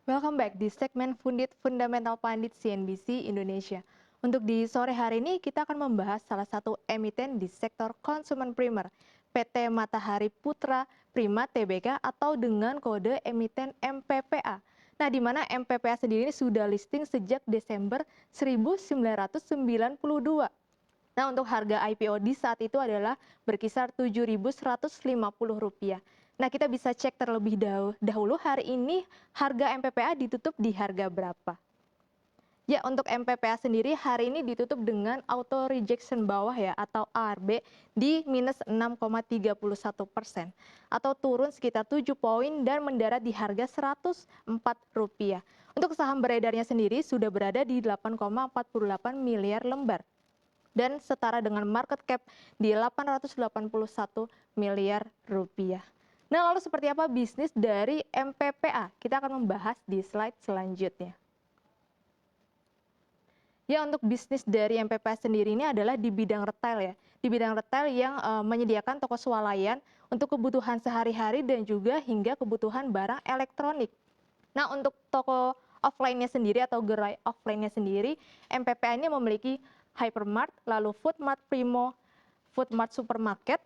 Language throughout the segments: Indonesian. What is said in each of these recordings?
Welcome back di segmen Fundamental Pandit CNBC Indonesia. Untuk di sore hari ini kita akan membahas salah satu emiten di sektor konsumen primer, PT Matahari Putra Prima Tbk atau dengan kode emiten MPPA. Nah, di mana MPPA sendiri sudah listing sejak Desember 1992. Nah, untuk harga IPO di saat itu adalah berkisar Rp7.150. Nah, kita bisa cek terlebih dahulu hari ini harga MPPA ditutup di harga berapa. Ya, untuk MPPA sendiri hari ini ditutup dengan auto rejection bawah ya atau ARB di minus 6,31% atau turun sekitar 7 poin dan mendarat di harga Rp104. Untuk saham beredarnya sendiri sudah berada di 8,48 miliar lembar dan setara dengan market cap di 881 miliar rupiah. Nah, lalu seperti apa bisnis dari MPPA? Kita akan membahas di slide selanjutnya. Ya, untuk bisnis dari MPPA sendiri ini adalah di bidang retail ya. Di bidang retail yang menyediakan toko swalayan untuk kebutuhan sehari-hari dan juga hingga kebutuhan barang elektronik. Nah, untuk toko offline-nya sendiri atau gerai offline-nya sendiri, MPPA ini memiliki Hypermart, lalu Foodmart Primo, Foodmart Supermarket,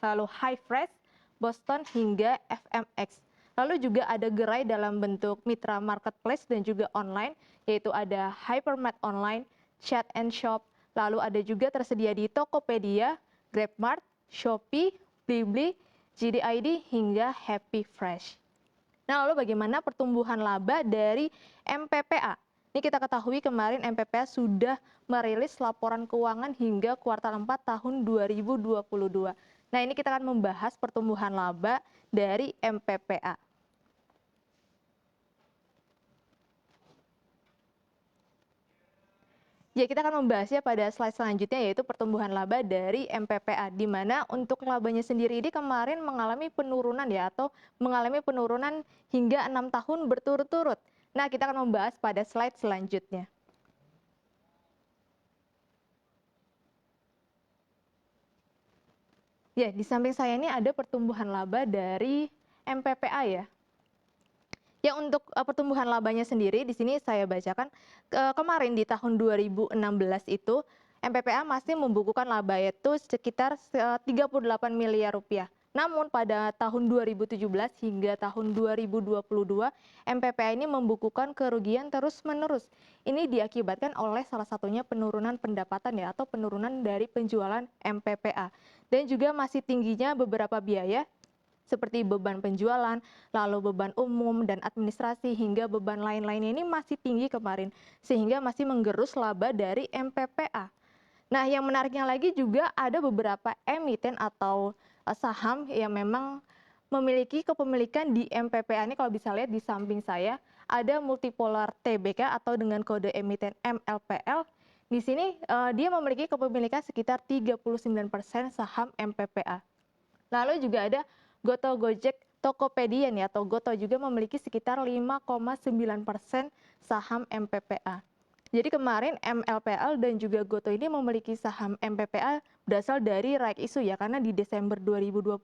lalu High Fresh, Boston hingga FMX. Lalu juga ada gerai dalam bentuk mitra marketplace dan juga online, yaitu ada Hypermart Online, Chat and Shop, lalu ada juga tersedia di Tokopedia, GrabMart, Shopee, Blibli, JDID hingga Happy Fresh. Nah, lalu bagaimana pertumbuhan laba dari MPPA? Ini kita ketahui kemarin MPPA sudah merilis laporan keuangan hingga kuartal 4 tahun 2022. Nah, ini kita akan membahas pertumbuhan laba dari MPPA. Ya, kita akan membahasnya pada slide selanjutnya yaitu pertumbuhan laba dari MPPA, di mana untuk labanya sendiri ini kemarin mengalami penurunan ya atau mengalami penurunan hingga 6 tahun berturut-turut. Nah, kita akan membahas pada slide selanjutnya. Ya, di samping saya ini ada pertumbuhan laba dari MPPA ya. Ya, untuk pertumbuhan labanya sendiri di sini saya bacakan kemarin di tahun 2016 itu MPPA masih membukukan laba itu sekitar 38 miliar rupiah. Namun pada tahun 2017 hingga tahun 2022 MPPA ini membukukan kerugian terus-menerus. Ini diakibatkan oleh salah satunya penurunan pendapatan ya atau penurunan dari penjualan MPPA dan juga masih tingginya beberapa biaya seperti beban penjualan, lalu beban umum dan administrasi hingga beban lain-lainnya ini masih tinggi kemarin sehingga masih menggerus laba dari MPPA. Nah, yang menariknya lagi juga ada beberapa emiten atau saham yang memang memiliki kepemilikan di MPPA ini. Kalau bisa lihat di samping saya ada Multipolar Tbk atau dengan kode emiten MLPL. Di sini dia memiliki kepemilikan sekitar 39% saham MPPA. Lalu juga ada Goto Gojek Tokopedia nih atau Goto juga memiliki sekitar 5,9% saham MPPA. Jadi kemarin MLPL dan juga Goto ini memiliki saham MPPA berasal dari right issue ya, karena di Desember 2021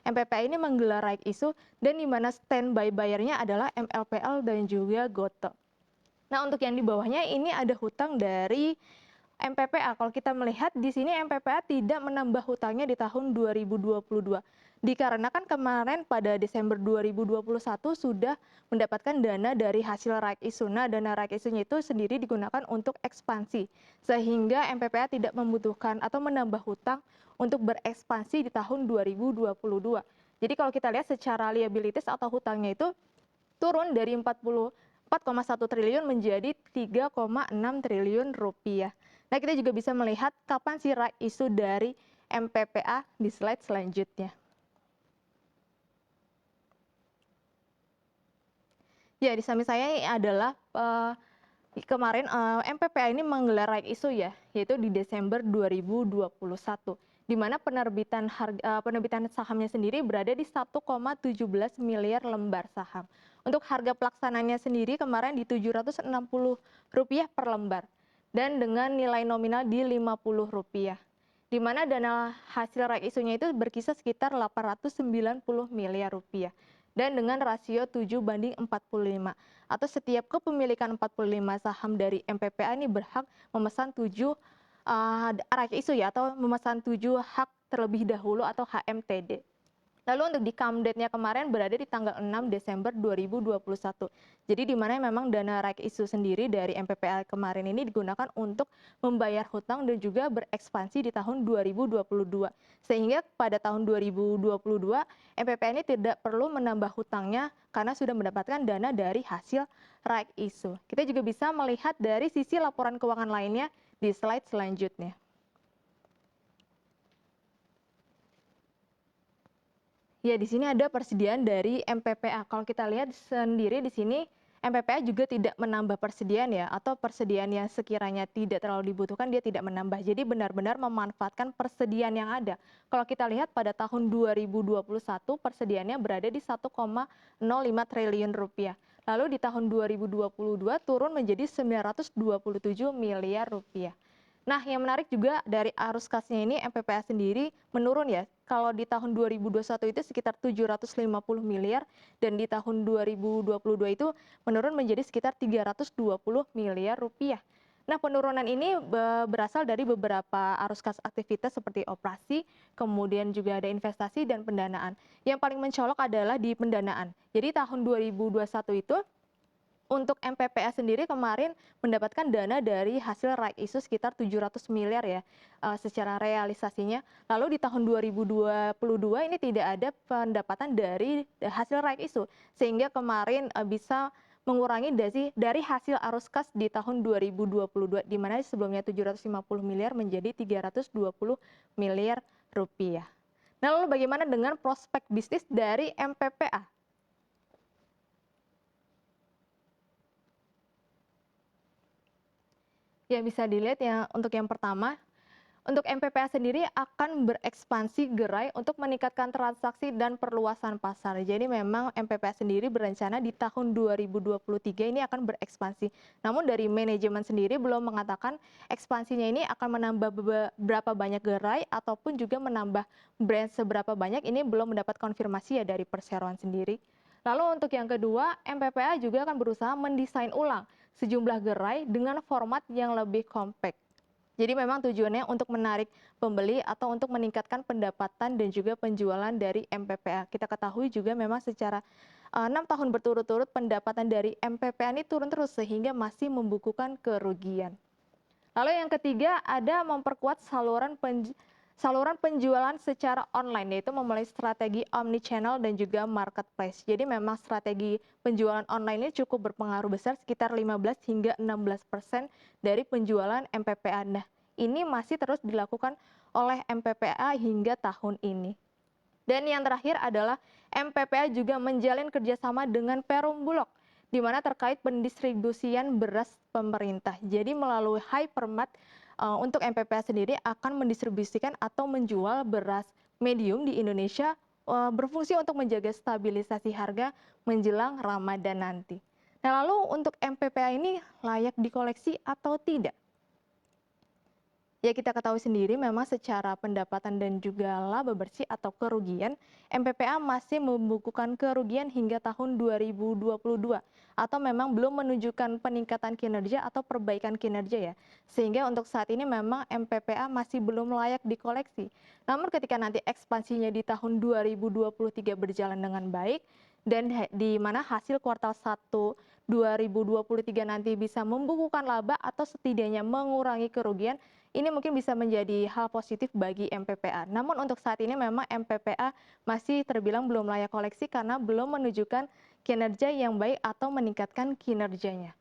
MPPA ini menggelar right issue dan di mana standby bayarnya adalah MLPL dan juga Goto. Nah, untuk yang di bawahnya ini ada hutang dari MPPA. Kalau kita melihat di sini MPPA tidak menambah hutangnya di tahun 2022. Dikarenakan kemarin pada Desember 2021 sudah mendapatkan dana dari hasil right issue. Nah, dana right issue-nya itu sendiri digunakan untuk ekspansi. Sehingga MPPA tidak membutuhkan atau menambah hutang untuk berekspansi di tahun 2022. Jadi kalau kita lihat secara liabilities atau hutangnya itu turun dari 4,1 triliun menjadi 3,6 triliun rupiah. Nah, kita juga bisa melihat kapan sih right issue dari MPPA di slide selanjutnya. Ya, di samping saya ini adalah kemarin MPPA ini menggelar right issue ya, yaitu di Desember 2021. Di mana penerbitan sahamnya sendiri berada di 1,17 miliar lembar saham. Untuk harga pelaksananya sendiri kemarin di Rp760 per lembar dan dengan nilai nominal di Rp50. Di mana dana hasil right issue-nya itu berkisar sekitar 890 miliar rupiah. dan dengan rasio 7:45, atau setiap kepemilikan 45 saham dari MPPA ini berhak memesan 7 right issue ya, atau memesan 7 hak terlebih dahulu atau HMTD. Lalu untuk di come date-nya kemarin berada di tanggal 6 Desember 2021. Jadi di mana memang dana right issue sendiri dari MPPA kemarin ini digunakan untuk membayar hutang dan juga berekspansi di tahun 2022. Sehingga pada tahun 2022 MPPA ini tidak perlu menambah hutangnya karena sudah mendapatkan dana dari hasil right issue. Kita juga bisa melihat dari sisi laporan keuangan lainnya di slide selanjutnya. Ya, di sini ada persediaan dari MPPA. Kalau kita lihat sendiri di sini, MPPA juga tidak menambah persediaan ya, atau persediaan yang sekiranya tidak terlalu dibutuhkan, dia tidak menambah. Jadi benar-benar memanfaatkan persediaan yang ada. Kalau kita lihat pada tahun 2021, persediaannya berada di 1,05 triliun rupiah. Lalu di tahun 2022 turun menjadi 927 miliar rupiah. Nah, yang menarik juga dari arus kasnya ini, MPPA sendiri menurun ya. Kalau di tahun 2021 itu sekitar 750 miliar, dan di tahun 2022 itu menurun menjadi sekitar 320 miliar rupiah. Nah, penurunan ini berasal dari beberapa arus kas aktivitas seperti operasi, kemudian juga ada investasi dan pendanaan. Yang paling mencolok adalah di pendanaan. Jadi tahun 2021 itu untuk MPPA sendiri kemarin mendapatkan dana dari hasil right issue sekitar 700 miliar ya, secara realisasinya. Lalu di tahun 2022 ini tidak ada pendapatan dari hasil right issue, sehingga kemarin bisa mengurangi dari hasil arus kas di tahun 2022, di mana sebelumnya 750 miliar menjadi 320 miliar rupiah. Nah, lalu bagaimana dengan prospek bisnis dari MPPA? Ya, bisa dilihat ya, untuk yang pertama, untuk MPPA sendiri akan berekspansi gerai untuk meningkatkan transaksi dan perluasan pasar. Jadi memang MPPA sendiri berencana di tahun 2023 ini akan berekspansi. Namun dari manajemen sendiri belum mengatakan ekspansinya ini akan menambah berapa banyak gerai ataupun juga menambah brand seberapa banyak, ini belum mendapat konfirmasi ya dari perseroan sendiri. Lalu untuk yang kedua, MPPA juga akan berusaha mendesain ulang sejumlah gerai dengan format yang lebih compact. Jadi memang tujuannya untuk menarik pembeli atau untuk meningkatkan pendapatan dan juga penjualan dari MPPA. Kita ketahui juga memang secara 6 tahun berturut-turut pendapatan dari MPPA ini turun terus sehingga masih membukukan kerugian. Lalu yang ketiga ada memperkuat saluran penjualan secara online, yaitu memulai strategi omnichannel dan juga marketplace. Jadi memang strategi penjualan online ini cukup berpengaruh besar, sekitar 15 hingga 16% dari penjualan MPPA. Nah, ini masih terus dilakukan oleh MPPA hingga tahun ini. Dan yang terakhir adalah MPPA juga menjalin kerjasama dengan Perum Bulog, di mana terkait pendistribusian beras pemerintah. Jadi melalui Hypermart, untuk MPPA sendiri akan mendistribusikan atau menjual beras medium di Indonesia, berfungsi untuk menjaga stabilisasi harga menjelang Ramadan nanti. Nah, lalu untuk MPPA ini layak dikoleksi atau tidak? Ya, kita ketahui sendiri memang secara pendapatan dan juga laba bersih atau kerugian, MPPA masih membukukan kerugian hingga tahun 2022, atau memang belum menunjukkan peningkatan kinerja atau perbaikan kinerja ya. Sehingga untuk saat ini memang MPPA masih belum layak dikoleksi. Namun ketika nanti ekspansinya di tahun 2023 berjalan dengan baik, dan di mana hasil kuartal 1 2023 nanti bisa membukukan laba atau setidaknya mengurangi kerugian, ini mungkin bisa menjadi hal positif bagi MPPA. Namun untuk saat ini memang MPPA masih terbilang belum layak koleksi karena belum menunjukkan kinerja yang baik atau meningkatkan kinerjanya.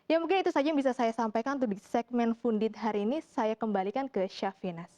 Ya, mungkin itu saja yang bisa saya sampaikan untuk di segmen Fundit hari ini. Saya kembalikan ke Syafinas.